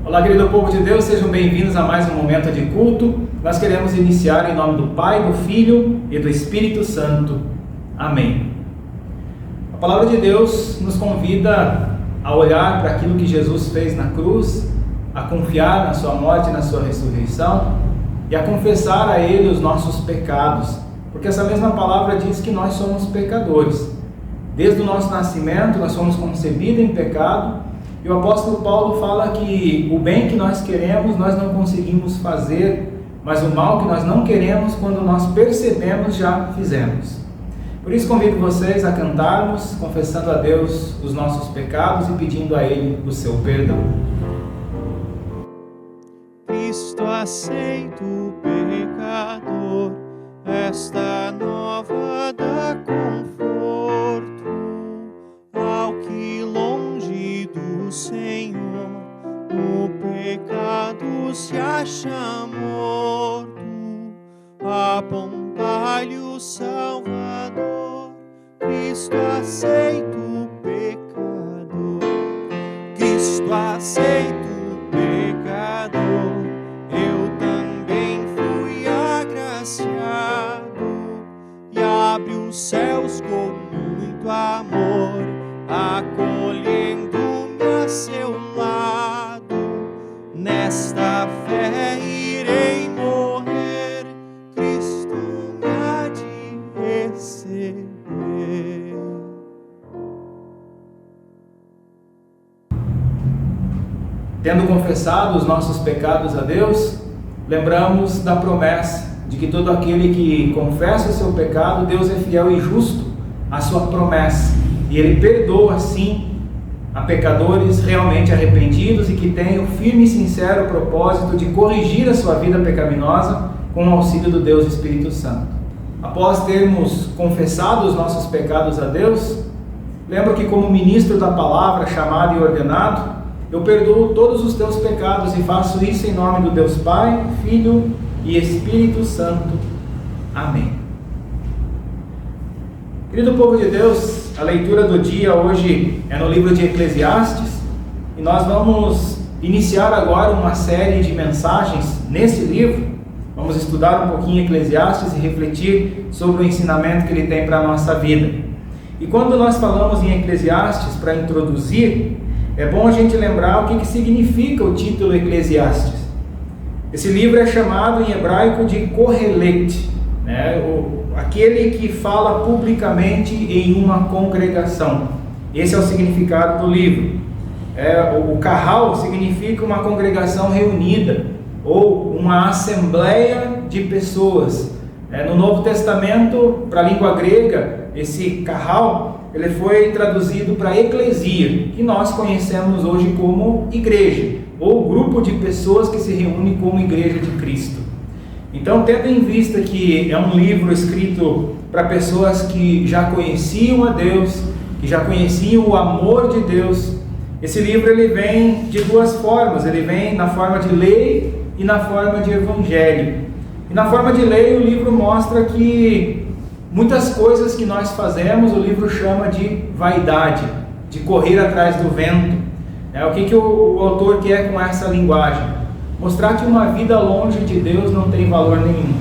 Olá, querido povo de Deus, sejam bem-vindos a mais um momento de culto. Nós queremos iniciar em nome do Pai, do Filho e do Espírito Santo. Amém. A palavra de Deus nos convida a olhar para aquilo que Jesus fez na cruz, a confiar na sua morte e na sua ressurreição e a confessar a Ele os nossos pecados, porque essa mesma palavra diz que nós somos pecadores. Desde o nosso nascimento nós fomos concebidos em pecado. E o apóstolo Paulo fala que o bem que nós queremos, nós não conseguimos fazer, mas o mal que nós não queremos, quando nós percebemos, já fizemos. Por isso convido vocês a cantarmos, confessando a Deus os nossos pecados e pedindo a Ele o seu perdão. Cristo aceito o pecador, esta nova dá conforto ao que longe do Senhor o pecado se acha morto. Apontai-lhe o Salvador, Cristo aceita o pecador. Cristo aceita o pecador, eu também fui agraciado, e abre os céus com muito amor, acolhendo-me a seu lado. Nesta fé irei morrer, Cristo me há de receber. Tendo confessado os nossos pecados a Deus, lembramos da promessa de que todo aquele que confessa o seu pecado, Deus é fiel e justo à sua promessa, e Ele perdoa sim a pecadores realmente arrependidos e que têm o firme e sincero propósito de corrigir a sua vida pecaminosa com o auxílio do Deus Espírito Santo. Após termos confessado os nossos pecados a Deus, lembro que como ministro da palavra, chamado e ordenado, eu perdoo todos os teus pecados e faço isso em nome do Deus Pai, Filho e Espírito Santo. Amém. Querido povo de Deus, a leitura do dia hoje é no livro de Eclesiastes e nós vamos iniciar agora uma série de mensagens nesse livro. Vamos estudar um pouquinho Eclesiastes e refletir sobre o ensinamento que ele tem para a nossa vida. E quando nós falamos em Eclesiastes, para introduzir, é bom a gente lembrar o que significa o título Eclesiastes. Esse livro é chamado em hebraico de Kohelet, né? Aquele que fala publicamente em uma congregação. Esse é o significado do livro. O Kahal significa uma congregação reunida, ou uma assembleia de pessoas. No Novo Testamento, para a língua grega, esse Kahal ele foi traduzido para eclesia, que nós conhecemos hoje como igreja, ou grupo de pessoas que se reúnem como igreja de Cristo. Então, tendo em vista que é um livro escrito para pessoas que já conheciam a Deus, que já conheciam o amor de Deus, esse livro ele vem de duas formas. Ele vem na forma de lei e na forma de evangelho. E na forma de lei, o livro mostra que muitas coisas que nós fazemos, o livro chama de vaidade, de correr atrás do vento. O que o autor quer com essa linguagem? Mostrar que uma vida longe de Deus não tem valor nenhum.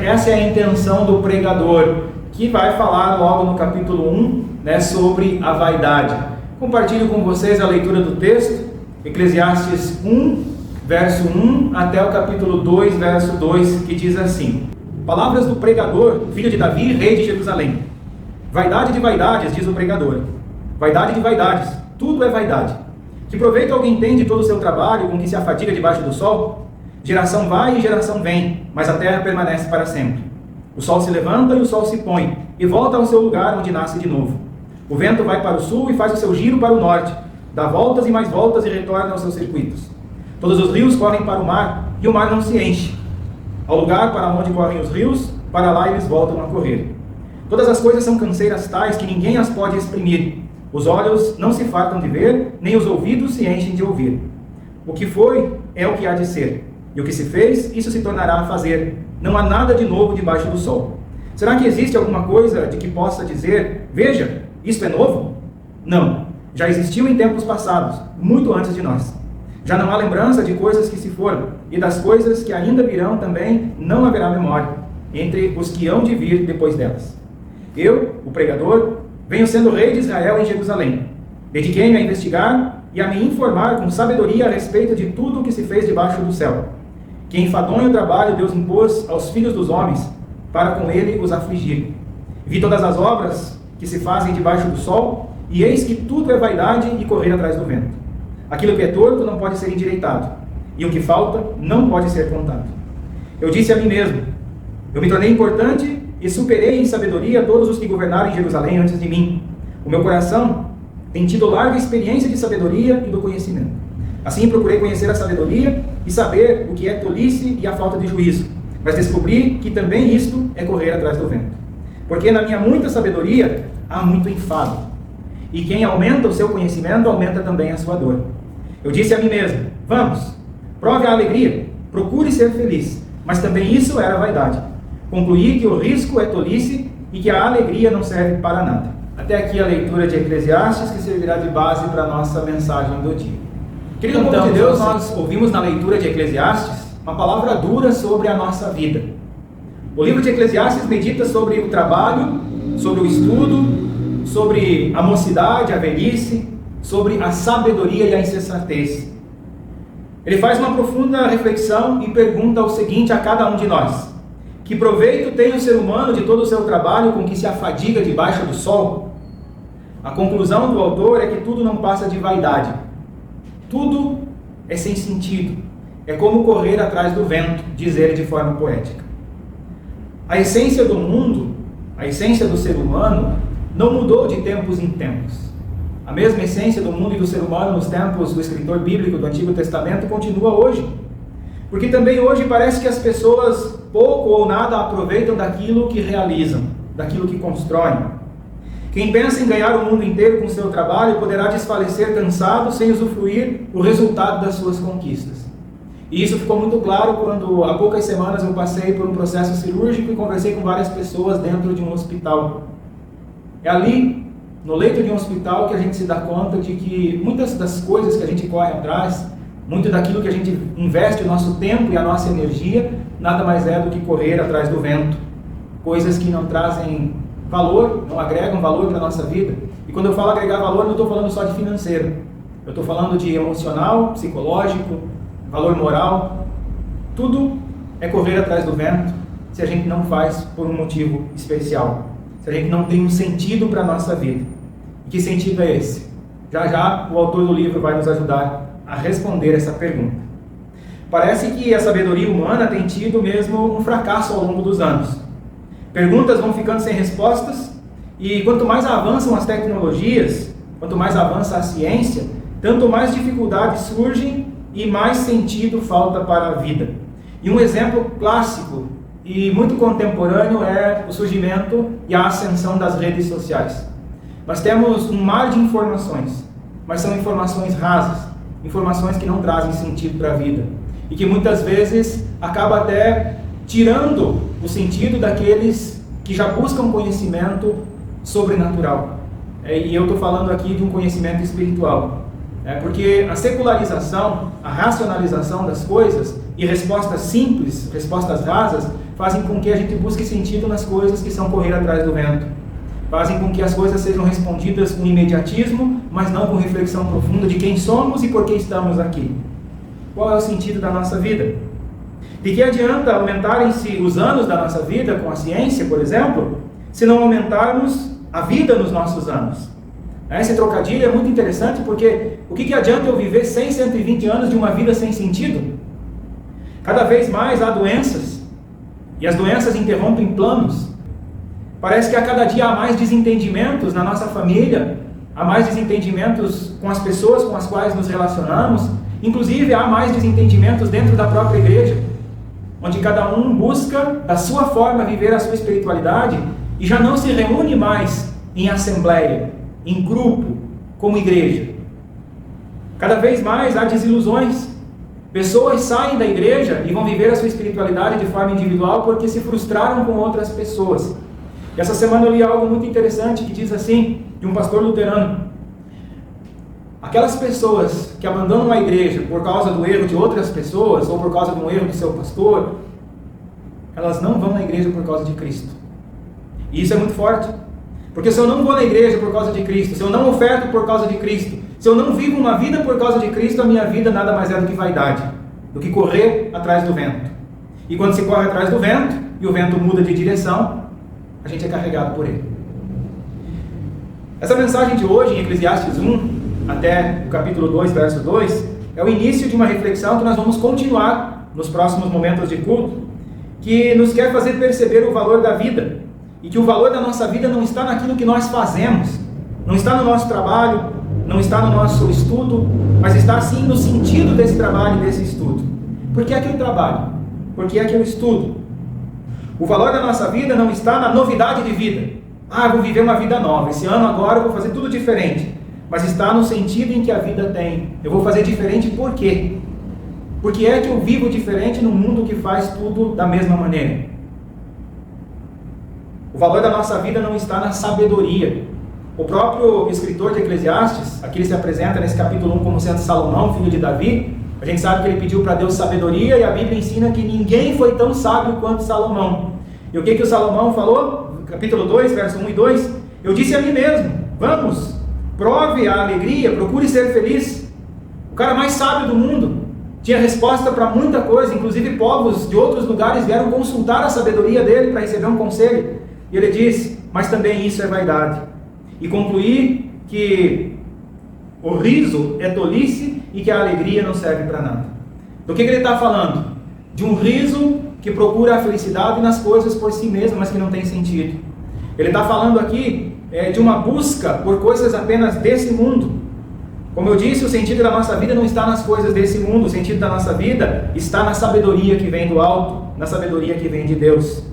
Essa é a intenção do pregador, que vai falar logo no capítulo 1, sobre a vaidade. Compartilho com vocês a leitura do texto, Eclesiastes 1, verso 1, até o capítulo 2, verso 2, que diz assim: Palavras do pregador, filho de Davi, rei de Jerusalém. Vaidade de vaidades, diz o pregador. Vaidade de vaidades, tudo é vaidade. Que proveito alguém tem de todo o seu trabalho com que se afadiga debaixo do sol? Geração vai e geração vem, mas a terra permanece para sempre. O sol se levanta e o sol se põe, e volta ao seu lugar onde nasce de novo. O vento vai para o sul e faz o seu giro para o norte, dá voltas e mais voltas e retorna aos seus circuitos. Todos os rios correm para o mar, e o mar não se enche. Ao lugar para onde correm os rios, para lá eles voltam a correr. Todas as coisas são canseiras tais que ninguém as pode exprimir. Os olhos não se fartam de ver, nem os ouvidos se enchem de ouvir. O que foi, é o que há de ser. E o que se fez, isso se tornará a fazer. Não há nada de novo debaixo do sol. Será que existe alguma coisa de que possa dizer, veja, isto é novo? Não. Já existiu em tempos passados, muito antes de nós. Já não há lembrança de coisas que se foram, e das coisas que ainda virão também não haverá memória, entre os que hão de vir depois delas. Eu, o pregador, venho sendo rei de Israel em Jerusalém. Dediquei-me a investigar e a me informar com sabedoria a respeito de tudo o que se fez debaixo do céu, que enfadonho trabalho Deus impôs aos filhos dos homens, para com ele os afligir. Vi todas as obras que se fazem debaixo do sol, e eis que tudo é vaidade e correr atrás do vento. Aquilo que é torto não pode ser endireitado, e o que falta não pode ser contado. Eu disse a mim mesmo: eu me tornei importante e superei em sabedoria todos os que governaram em Jerusalém antes de mim. O meu coração tem tido larga experiência de sabedoria e do conhecimento. Assim procurei conhecer a sabedoria e saber o que é tolice e a falta de juízo, mas descobri que também isto é correr atrás do vento. Porque na minha muita sabedoria há muito enfado, e quem aumenta o seu conhecimento aumenta também a sua dor. Eu disse a mim mesmo: vamos, prove a alegria, procure ser feliz, mas também isso era vaidade. Concluí que o risco é tolice e que a alegria não serve para nada. Até aqui a leitura de Eclesiastes, que servirá de base para a nossa mensagem do dia. Querido povo de Deus, nós ouvimos na leitura de Eclesiastes uma palavra dura sobre a nossa vida. O livro de Eclesiastes medita sobre o trabalho, sobre o estudo, sobre a mocidade, a velhice, sobre a sabedoria e a insensatez. Ele faz uma profunda reflexão e pergunta o seguinte a cada um de nós: que proveito tem o ser humano de todo o seu trabalho com que se afadiga debaixo do sol? A conclusão do autor é que tudo não passa de vaidade. Tudo é sem sentido. É como correr atrás do vento, diz ele de forma poética. A essência do mundo, a essência do ser humano, não mudou de tempos em tempos. A mesma essência do mundo e do ser humano nos tempos do escritor bíblico do Antigo Testamento continua hoje. Porque também hoje parece que as pessoas pouco ou nada aproveitam daquilo que realizam, daquilo que constroem. Quem pensa em ganhar o mundo inteiro com seu trabalho poderá desfalecer cansado sem usufruir o resultado das suas conquistas. E isso ficou muito claro quando há poucas semanas eu passei por um processo cirúrgico e conversei com várias pessoas dentro de um hospital. É ali, no leito de um hospital, que a gente se dá conta de que muitas das coisas que a gente corre atrás, muito daquilo que a gente investe o nosso tempo e a nossa energia, nada mais é do que correr atrás do vento. Coisas que não trazem valor, não agregam valor para a nossa vida. E quando eu falo agregar valor, não estou falando só de financeiro. Eu estou falando de emocional, psicológico, valor moral. Tudo é correr atrás do vento se a gente não faz por um motivo especial. Se a gente não tem um sentido para a nossa vida. E que sentido é esse? Já já o autor do livro vai nos ajudar a responder essa pergunta. Parece que a sabedoria humana tem tido mesmo um fracasso ao longo dos anos. Perguntas vão ficando sem respostas, e quanto mais avançam as tecnologias, quanto mais avança a ciência, tanto mais dificuldades surgem e mais sentido falta para a vida. E um exemplo clássico e muito contemporâneo é o surgimento e a ascensão das redes sociais. Nós temos um mar de informações, mas são informações rasas, informações que não trazem sentido para a vida e que muitas vezes acaba até tirando o sentido daqueles que já buscam conhecimento sobrenatural. E eu estou falando aqui de um conhecimento espiritual. Porque a secularização, a racionalização das coisas e respostas simples, respostas rasas, fazem com que a gente busque sentido nas coisas que são correr atrás do vento. Fazem com que as coisas sejam respondidas com imediatismo, mas não com reflexão profunda de quem somos e por que estamos aqui. Qual é o sentido da nossa vida? De que adianta aumentarem-se os anos da nossa vida com a ciência, por exemplo, se não aumentarmos a vida nos nossos anos? Esse trocadilho é muito interessante porque o que adianta eu viver 100, 120 anos de uma vida sem sentido? Cada vez mais há doenças, e as doenças interrompem planos. Parece que a cada dia há mais desentendimentos na nossa família, há mais desentendimentos com as pessoas com as quais nos relacionamos, inclusive há mais desentendimentos dentro da própria igreja, onde cada um busca da sua forma viver a sua espiritualidade e já não se reúne mais em assembleia, em grupo, como igreja. Cada vez mais há desilusões. Pessoas saem da igreja e vão viver a sua espiritualidade de forma individual porque se frustraram com outras pessoas. E essa semana eu li algo muito interessante que diz assim, de um pastor luterano: Aquelas pessoas que abandonam a igreja por causa do erro de outras pessoas, ou por causa de um erro do seu pastor, elas não vão na igreja por causa de Cristo. E isso é muito forte. Porque se eu não vou na igreja por causa de Cristo, se eu não oferto por causa de Cristo, se eu não vivo uma vida por causa de Cristo, a minha vida nada mais é do que vaidade, do que correr atrás do vento. E quando se corre atrás do vento, e o vento muda de direção, a gente é carregado por ele. Essa mensagem de hoje, em Eclesiastes 1, até o capítulo 2, verso 2, é o início de uma reflexão que nós vamos continuar nos próximos momentos de culto, que nos quer fazer perceber o valor da vida, e que o valor da nossa vida não está naquilo que nós fazemos, não está no nosso trabalho, não está no nosso estudo, mas está sim no sentido desse trabalho e desse estudo. Por que é que eu trabalho? Por que é que eu estudo? O valor da nossa vida não está na novidade de vida. Eu vou viver uma vida nova, esse ano agora eu vou fazer tudo diferente. Mas está no sentido em que a vida tem. Eu vou fazer diferente por quê? Por que é que eu vivo diferente num mundo que faz tudo da mesma maneira? O valor da nossa vida não está na sabedoria. O próprio escritor de Eclesiastes, aqui ele se apresenta nesse capítulo 1 como sendo Salomão, filho de Davi. A gente sabe que ele pediu para Deus sabedoria, e a Bíblia ensina que ninguém foi tão sábio quanto Salomão. E o que o Salomão falou? Capítulo 2, verso 1 e 2. Eu disse a mim mesmo, vamos, prove a alegria, procure ser feliz. O cara mais sábio do mundo tinha resposta para muita coisa, inclusive povos de outros lugares vieram consultar a sabedoria dele para receber um conselho. E ele diz, mas também isso é vaidade. E concluir que o riso é tolice e que a alegria não serve para nada. Do que ele está falando? De um riso que procura a felicidade nas coisas por si mesmo, mas que não tem sentido. Ele está falando aqui de uma busca por coisas apenas desse mundo. Como eu disse, o sentido da nossa vida não está nas coisas desse mundo. O sentido da nossa vida está na sabedoria que vem do alto, na sabedoria que vem de Deus.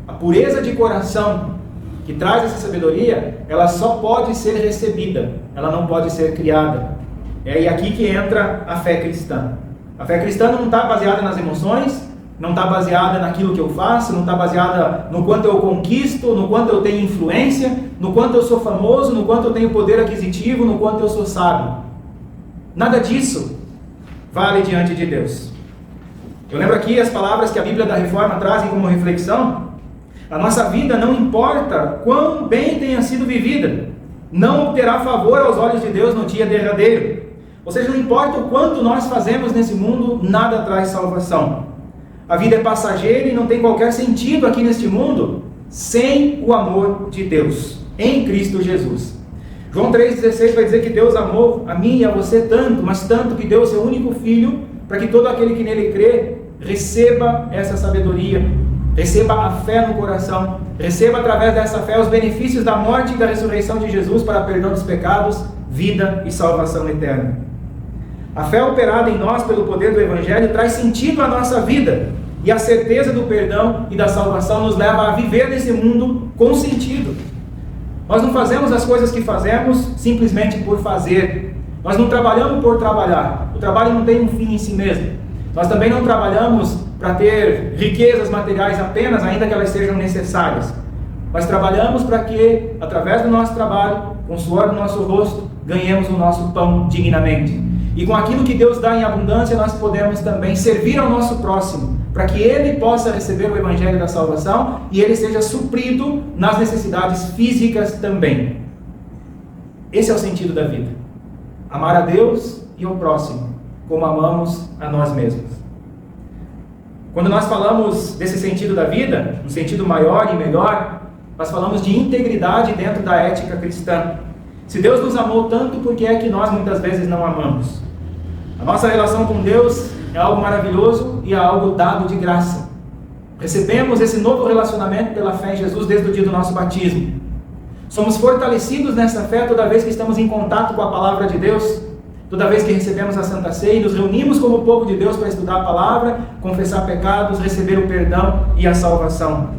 A pureza de coração que traz essa sabedoria, ela só pode ser recebida, ela não pode ser criada. E aqui que entra a fé cristã. A fé cristã não está baseada nas emoções, não está baseada naquilo que eu faço, não está baseada no quanto eu conquisto, no quanto eu tenho influência, no quanto eu sou famoso, no quanto eu tenho poder aquisitivo, no quanto eu sou sábio. Nada disso vale diante de Deus. Eu lembro aqui as palavras que a Bíblia da Reforma trazem como reflexão. A nossa vida, não importa quão bem tenha sido vivida, não obterá favor aos olhos de Deus no dia derradeiro. Ou seja, não importa o quanto nós fazemos nesse mundo, nada traz salvação. A vida é passageira e não tem qualquer sentido aqui neste mundo sem o amor de Deus, em Cristo Jesus. João 3,16 vai dizer que Deus amou a mim e a você tanto, mas tanto que deu o seu único Filho, para que todo aquele que nele crê, receba essa sabedoria, receba a fé no coração, receba através dessa fé os benefícios da morte e da ressurreição de Jesus para perdão dos pecados, vida e salvação eterna. A fé operada em nós pelo poder do Evangelho traz sentido à nossa vida, e a certeza do perdão e da salvação nos leva a viver nesse mundo com sentido. Nós não fazemos as coisas que fazemos simplesmente por fazer. Nós não trabalhamos por trabalhar. O trabalho não tem um fim em si mesmo. Nós também não trabalhamos para ter riquezas materiais apenas, ainda que elas sejam necessárias. Nós trabalhamos para que, através do nosso trabalho, com o suor do nosso rosto, ganhemos o nosso pão dignamente. E com aquilo que Deus dá em abundância, nós podemos também servir ao nosso próximo, para que ele possa receber o Evangelho da salvação e ele seja suprido nas necessidades físicas também. Esse é o sentido da vida. Amar a Deus e ao próximo, como amamos a nós mesmos. Quando nós falamos desse sentido da vida, um sentido maior e melhor, nós falamos de integridade dentro da ética cristã. Se Deus nos amou tanto, por que é que nós muitas vezes não amamos? A nossa relação com Deus é algo maravilhoso e é algo dado de graça. Recebemos esse novo relacionamento pela fé em Jesus desde o dia do nosso batismo. Somos fortalecidos nessa fé toda vez que estamos em contato com a palavra de Deus, toda vez que recebemos a Santa Ceia e nos reunimos como povo de Deus para estudar a palavra, confessar pecados, receber o perdão e a salvação.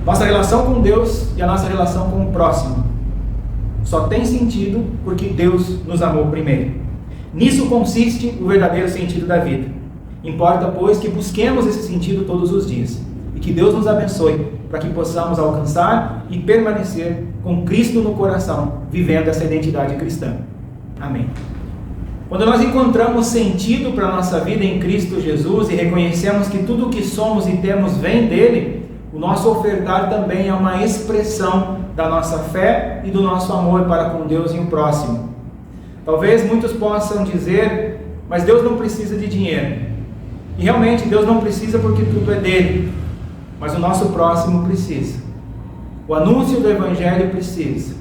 Nossa relação com Deus e a nossa relação com o próximo só tem sentido porque Deus nos amou primeiro. Nisso consiste o verdadeiro sentido da vida. Importa, pois, que busquemos esse sentido todos os dias e que Deus nos abençoe para que possamos alcançar e permanecer com Cristo no coração, vivendo essa identidade cristã. Amém. Quando nós encontramos sentido para a nossa vida em Cristo Jesus e reconhecemos que tudo o que somos e temos vem dele, o nosso ofertar também é uma expressão da nossa fé e do nosso amor para com Deus e o próximo. Talvez muitos possam dizer, mas Deus não precisa de dinheiro. E realmente Deus não precisa porque tudo é dele, mas o nosso próximo precisa. O anúncio do Evangelho precisa.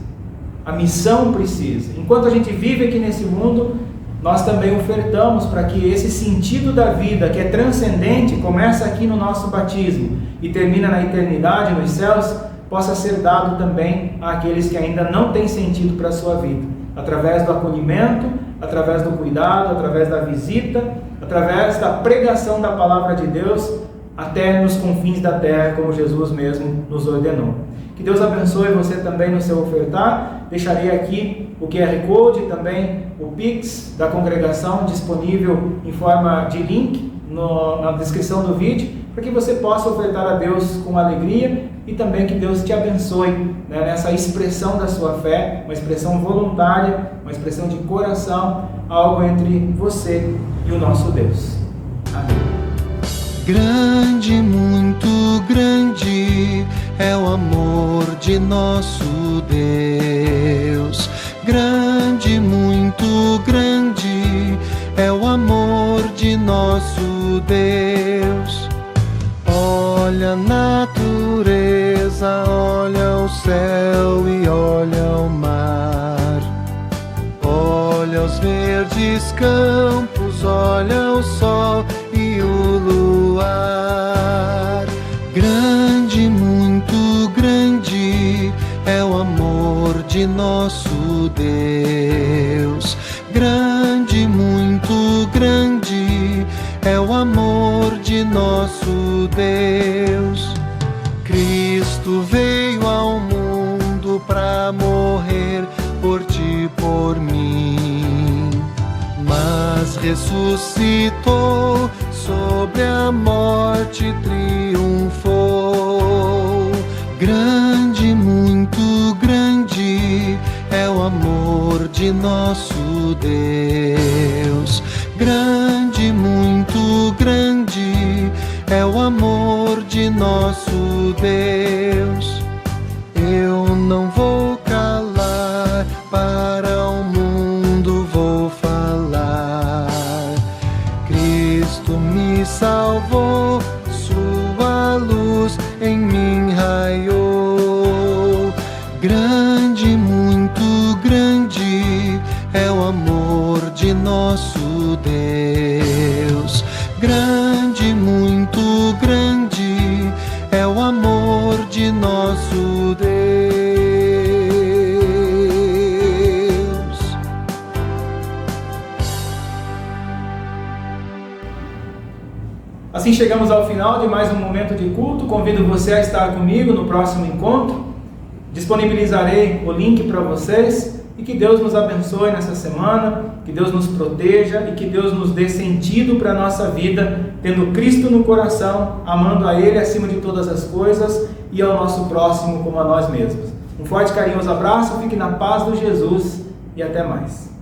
A missão precisa. Enquanto a gente vive aqui nesse mundo, nós também ofertamos para que esse sentido da vida, que é transcendente, começa aqui no nosso batismo e termina na eternidade, nos céus, possa ser dado também àqueles que ainda não têm sentido para a sua vida, através do acolhimento, através do cuidado, através da visita, através da pregação da palavra de Deus, até nos confins da terra, como Jesus mesmo nos ordenou. Que Deus abençoe você também no seu ofertar. Deixarei aqui o QR Code, também o Pix da congregação, disponível em forma de link na descrição do vídeo, para que você possa ofertar a Deus com alegria e também que Deus te abençoe, nessa expressão da sua fé, uma expressão voluntária, uma expressão de coração, algo entre você e o nosso Deus. Amém. Grande, muito grande é o amor de nosso Deus. Grande, muito grande é o amor de nosso Deus. Olha a natureza, olha o céu e olha o mar. Olha os verdes campos, olha o sol e o luar. Grande, muito grande é o amor de nosso Deus. Grande, muito grande é o amor de nosso Deus. Cristo veio ao mundo para morrer por ti, por mim, mas ressuscitou, sobre a morte triunfou. Grande, muito grande é o amor de nosso Deus. Grande, muito grande é o amor de nosso Deus. Eu não vou calar, para o mundo vou falar. Cristo me salvou, sua luz em mim raiou. Grande, muito grande é o amor de nosso Deus. Grande, muito grande é o amor de nosso Deus. Assim chegamos ao final de mais um momento de culto. Convido você a estar comigo no próximo encontro. Disponibilizarei o link para vocês. E que Deus nos abençoe nessa semana, que Deus nos proteja e que Deus nos dê sentido para a nossa vida, tendo Cristo no coração, amando a Ele acima de todas as coisas e ao nosso próximo como a nós mesmos. Um forte e carinhoso abraço, fique na paz do Jesus e até mais.